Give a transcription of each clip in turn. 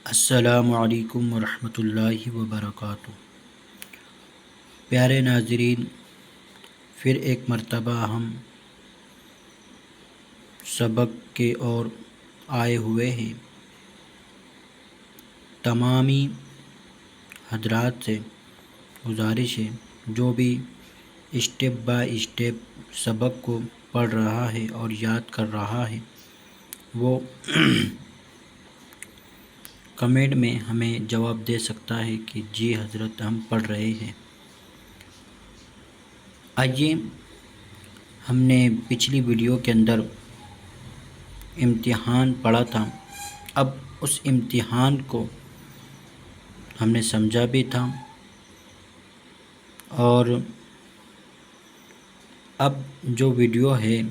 السلام علیکم ورحمۃ اللہ وبرکاتہ۔ پیارے ناظرین، پھر ایک مرتبہ ہم سبق کے اور آئے ہوئے ہیں۔ تمامی حضرات سے گزارش ہے جو بھی اسٹیپ بائی اسٹیپ سبق کو پڑھ رہا ہے اور یاد کر رہا ہے وہ کمنٹ میں ہمیں جواب دے سکتا ہے کہ جی حضرت ہم پڑھ رہے ہیں۔ آئیے، ہم نے پچھلی ویڈیو کے اندر امتحان پڑھا تھا۔ اب اس امتحان کو ہم نے سمجھا بھی تھا اور اب جو ویڈیو ہے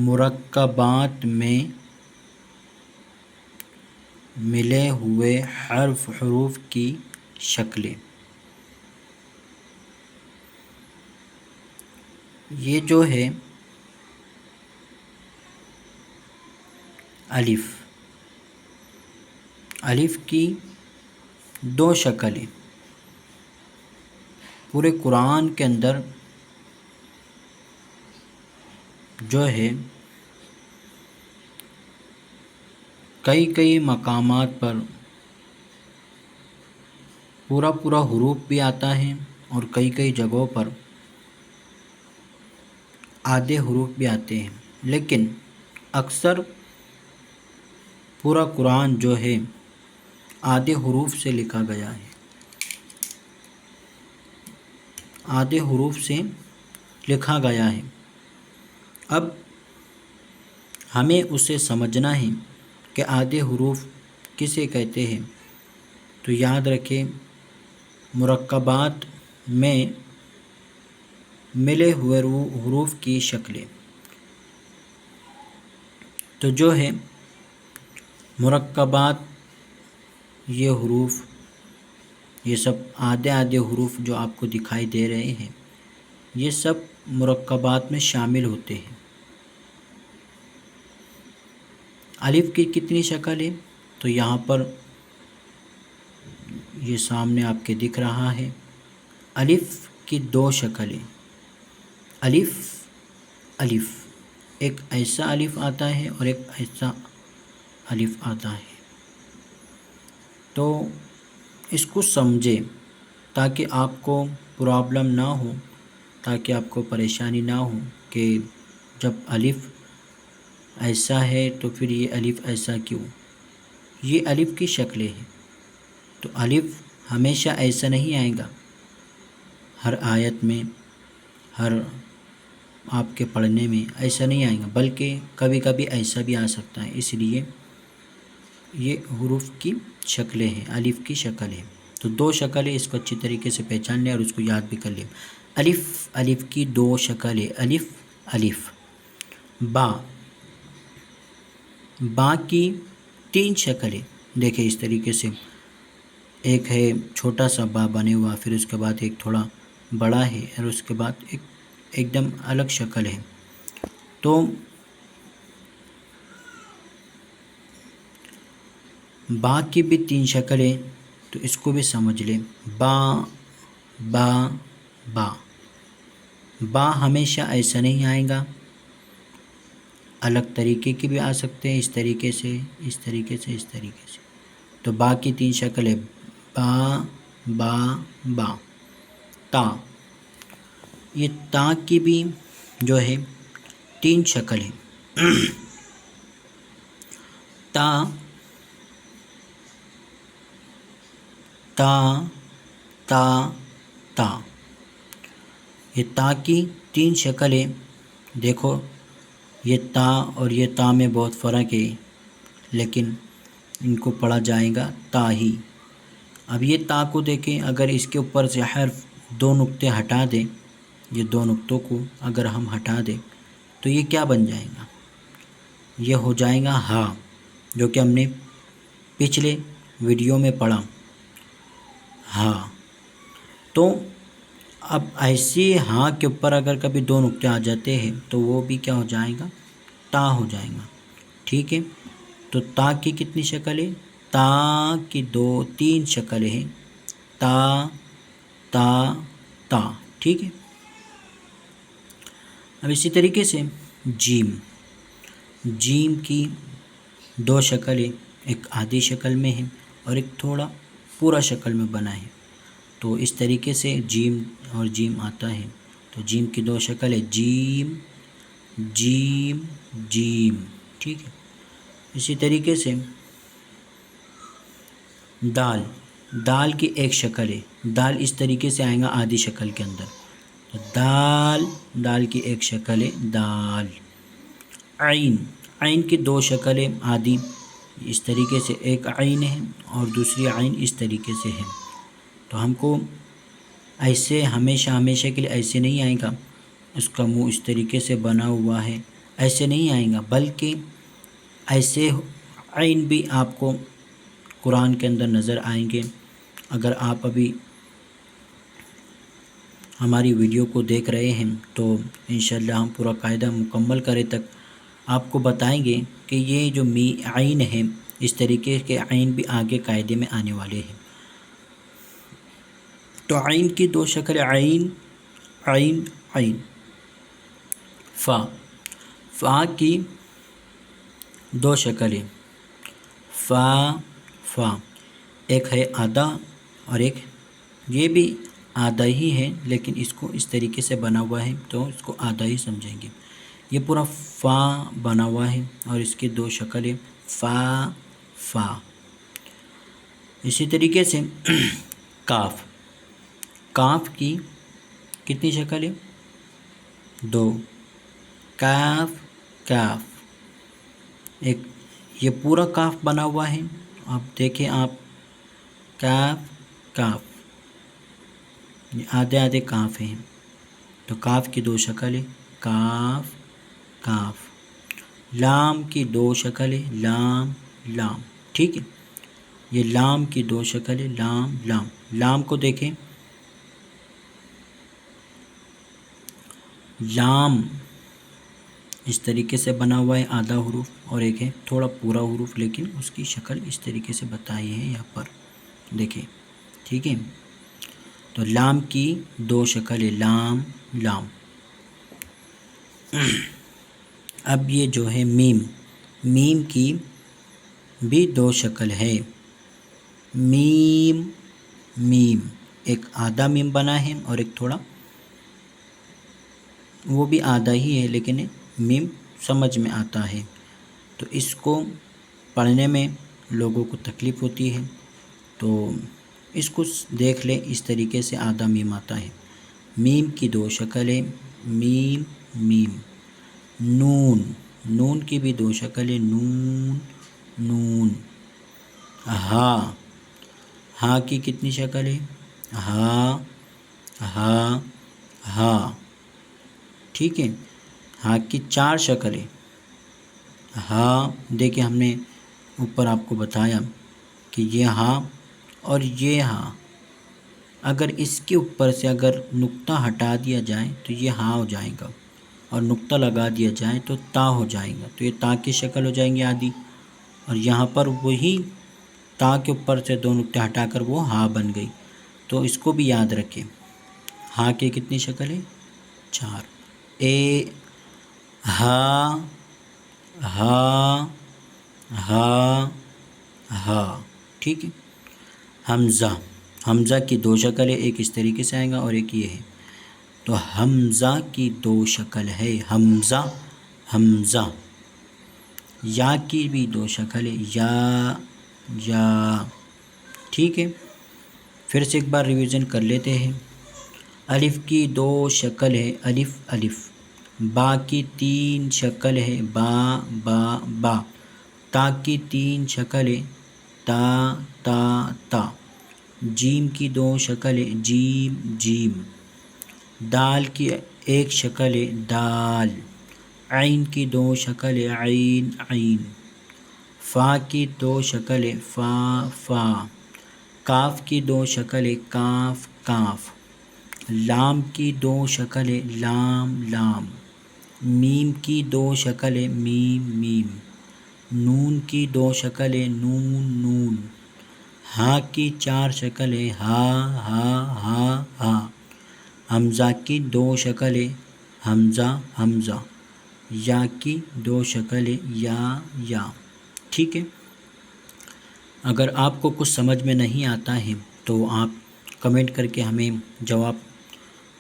مرکبات میں ملے ہوئے حروف کی شکلیں، یہ جو ہے الف کی دو شکلیں پورے قرآن کے اندر جو ہے کئی مقامات پر پورا حروف بھی آتا ہے اور کئی جگہوں پر آدھے حروف بھی آتے ہیں، لیکن اکثر پورا قرآن جو ہے آدھے حروف سے لکھا گیا ہے، آدھے حروف سے لکھا گیا ہے۔ اب ہمیں اسے سمجھنا ہے کہ آدھے حروف کسے کہتے ہیں۔ تو یاد رکھیں، مرکبات میں ملے ہوئے حروف کی شکلیں، تو جو ہے مرکبات، یہ حروف، یہ سب آدھے حروف جو آپ کو دکھائی دے رہے ہیں یہ سب مرکبات میں شامل ہوتے ہیں۔ الف کی کتنی شکل ہے؟ تو یہاں پر یہ سامنے آپ کے دکھ رہا ہے، الف کی دو شکلیں، الف ایک ایسا الف آتا ہے اور ایک ایسا الف آتا ہے۔ تو اس کو سمجھے تاکہ آپ کو پرابلم نہ ہو، تاکہ آپ کو پریشانی نہ ہو کہ جب الف ایسا ہے تو پھر یہ الف ایسا کیوں؟ یہ الف کی شکلیں ہیں، تو الف ہمیشہ ایسا نہیں آئے گا، ہر آیت میں، ہر آپ کے پڑھنے میں ایسا نہیں آئے گا، بلکہ کبھی ایسا بھی آ سکتا ہے۔ اس لیے یہ حروف کی شکلیں ہیں، الف کی شکل ہے۔ تو دو شکل ہے، اس کو اچھی طریقے سے پہچان لیں اور اس کو یاد بھی کر لیں۔ الف کی دو شکل ہے، الف۔ با کی تین شکلیں، دیکھیں اس طریقے سے، ایک ہے چھوٹا سا با بنے ہوا، پھر اس کے بعد ایک تھوڑا بڑا ہے اور اس کے بعد ایک دم الگ شکل ہے۔ تو با کی بھی تین شکلیں، تو اس کو بھی سمجھ لیں۔ با ہمیشہ ایسا نہیں آئے گا، الگ طریقے کی بھی آ سکتے ہیں، اس طریقے سے، اس طریقے سے، اس طریقے سے۔ تو با کی تین شکلیں، با۔ تا، یہ تا کی بھی جو ہے تین شکل ہے، تا یہ تا کی تین شکلیں، دیکھو یہ تا اور یہ تا میں بہت فرق ہے، لیکن ان کو پڑھا جائے گا تا ہی۔ اب یہ تا کو دیکھیں، اگر اس کے اوپر سے حرف دو نقطے ہٹا دیں، یہ دو نقطوں کو اگر ہم ہٹا دیں تو یہ کیا بن جائے گا؟ یہ ہو جائے گا ہا، جو کہ ہم نے پچھلے ویڈیو میں پڑھا، ہا۔ تو اب ایسے ہاں کے اوپر اگر کبھی دو نقطے آ جاتے ہیں تو وہ بھی کیا ہو جائے گا؟ تا ہو جائے گا، ٹھیک ہے۔ تو تا کی کتنی شکل ہے؟ تا کی تین شکلیں ہیں، تا تا تا، ٹھیک ہے۔ اب اسی طریقے سے جیم، جیم کی دو شکلیں، ایک آدھی شکل میں ہے اور ایک تھوڑا پورا شکل میں بنا ہے۔ تو اس طریقے سے جیم اور جیم آتا ہے۔ تو جیم کی دو شکل ہے، جیم جیم جیم، ٹھیک ہے۔ اسی طریقے سے دال، دال کی ایک شکل ہے، دال اس طریقے سے آئے گا آدھی شکل کے اندر، تو دال، دال کی ایک شکل ہے دال۔ عین، عین کی دو شکلیں آدھی اس طریقے سے، ایک عین ہے اور دوسری عین اس طریقے سے ہے۔ تو ہم کو ایسے ہمیشہ کے لیے ایسے نہیں آئے گا، اس کا منہ اس طریقے سے بنا ہوا ہے، ایسے نہیں آئے گا، بلکہ ایسے عین بھی آپ کو قرآن کے اندر نظر آئیں گے۔ اگر آپ ابھی ہماری ویڈیو کو دیکھ رہے ہیں تو انشاءاللہ ہم پورا قاعدہ مکمل کرے تک آپ کو بتائیں گے کہ یہ جو عین ہے، اس طریقے کے عین بھی آگے قاعدے میں آنے والے ہیں۔ تو عین کی دو شکل، عین عین عین۔ فا، فا کی دو شکلیں، فا فا، ایک ہے آدھا اور ایک یہ بھی آدھا ہی ہے، لیکن اس کو اس طریقے سے بنا ہوا ہے تو اس کو آدھا ہی سمجھیں گے۔ یہ پورا فا بنا ہوا ہے اور اس کی دو شکلیں، فا فا۔ اسی طریقے سے کاف، کاف کی کتنی شکل ہے؟ دو، کاف کاف، ایک یہ پورا کاف بنا ہوا ہے، آپ دیکھیں آپ، کاف کاف، یہ آدھے آدھے کاف ہیں، تو کاف کی دو شکلیں، کاف کاف۔ لام کی دو شکلیں، لام لام، ٹھیک ہے۔ یہ لام کی دو شکلیں، لام لام۔ لام کو دیکھیں، لام اس طریقے سے بنا ہوا ہے، آدھا حروف، اور ایک ہے تھوڑا پورا حروف، لیکن اس کی شکل اس طریقے سے بتائی ہے یہاں پر دیکھیں، ٹھیک ہے۔ تو لام کی دو شکل ہے، لام لام۔ اب یہ جو ہے میم، میم کی بھی دو شکل ہے، میم میم، ایک آدھا میم بنا ہے اور ایک تھوڑا وہ بھی آدھا ہی ہے، لیکن میم سمجھ میں آتا ہے، تو اس کو پڑھنے میں لوگوں کو تکلیف ہوتی ہے، تو اس کو دیکھ لیں، اس طریقے سے آدھا میم آتا ہے۔ میم کی دو شکلیں، میم میم۔ نون، نون کی بھی دو شکلیں، نون نون۔ ہا، ہا کی کتنی شکل ہے؟ ہا ہا ہا، ٹھیک ہے۔ ہا کی چار شکلیں، ہا، دیکھیں ہم نے اوپر آپ کو بتایا کہ یہ ہا اور یہ ہا، اگر اس کے اوپر سے اگر نقطہ ہٹا دیا جائے تو یہ ہا ہو جائے گا، اور نقطہ لگا دیا جائے تو تا ہو جائے گا، تو یہ تا کی شکل ہو جائیں گی آدھی، اور یہاں پر وہی تا کے اوپر سے دو نقطے ہٹا کر وہ ہا بن گئی، تو اس کو بھی یاد رکھیں۔ ہا کی کتنی شکل ہے؟ چار۔ اے، ہا ہا ہا ہا، ٹھیک ہے۔ حمزہ، حمزہ کی دو شکل ہے، ایک اس طریقے سے آئے گا اور ایک یہ ہے، تو حمزہ کی دو شکل ہے، حمزہ حمزہ۔ یا کی بھی دو شکل ہے، یا یا، ٹھیک ہے۔ پھر سے ایک بار ریویژن کر لیتے ہیں۔ الف کی دو شکل ہے، الف الف۔ با کی تین شکل ہے، با با با۔ تا کی تین شکل ہے، تا تا تا۔ جیم کی دو شکل ہے، جیم جیم۔ دال کی ایک شکل ہے، دال۔ عین کی دو شکل ہے، عین عین۔ فا کی دو شکل ہے، فا فا۔ کاف کی دو شکل ہے، کاف کاف۔ لام کی دو شکل ہے، لام لام۔ میم کی دو شکل ہے، میم میم۔ نون کی 2 شکلیں نون نون، ہاں کی 4 شکلیں ہا ہا ہا ہا، حمزہ کی 2 شکلیں حمزہ حمزہ، یا کی 2 شکلیں یا۔ ٹھیک ہے، اگر آپ کو کچھ سمجھ میں نہیں آتا ہے تو آپ کمنٹ کر کے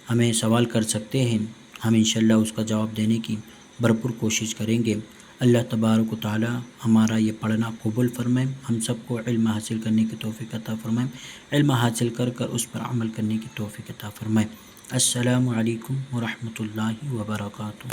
ہمیں سوال کر سکتے ہیں، ہم انشاءاللہ اس کا جواب دینے کی بھرپور کوشش کریں گے۔ اللہ تبارک و تعالی ہمارا یہ پڑھنا قبول فرمائے، ہم سب کو علم حاصل کرنے کی توفیق عطا فرمائے، علم حاصل کر اس پر عمل کرنے کی توفیق عطا فرمائے۔ السلام علیکم ورحمۃ اللہ وبرکاتہ۔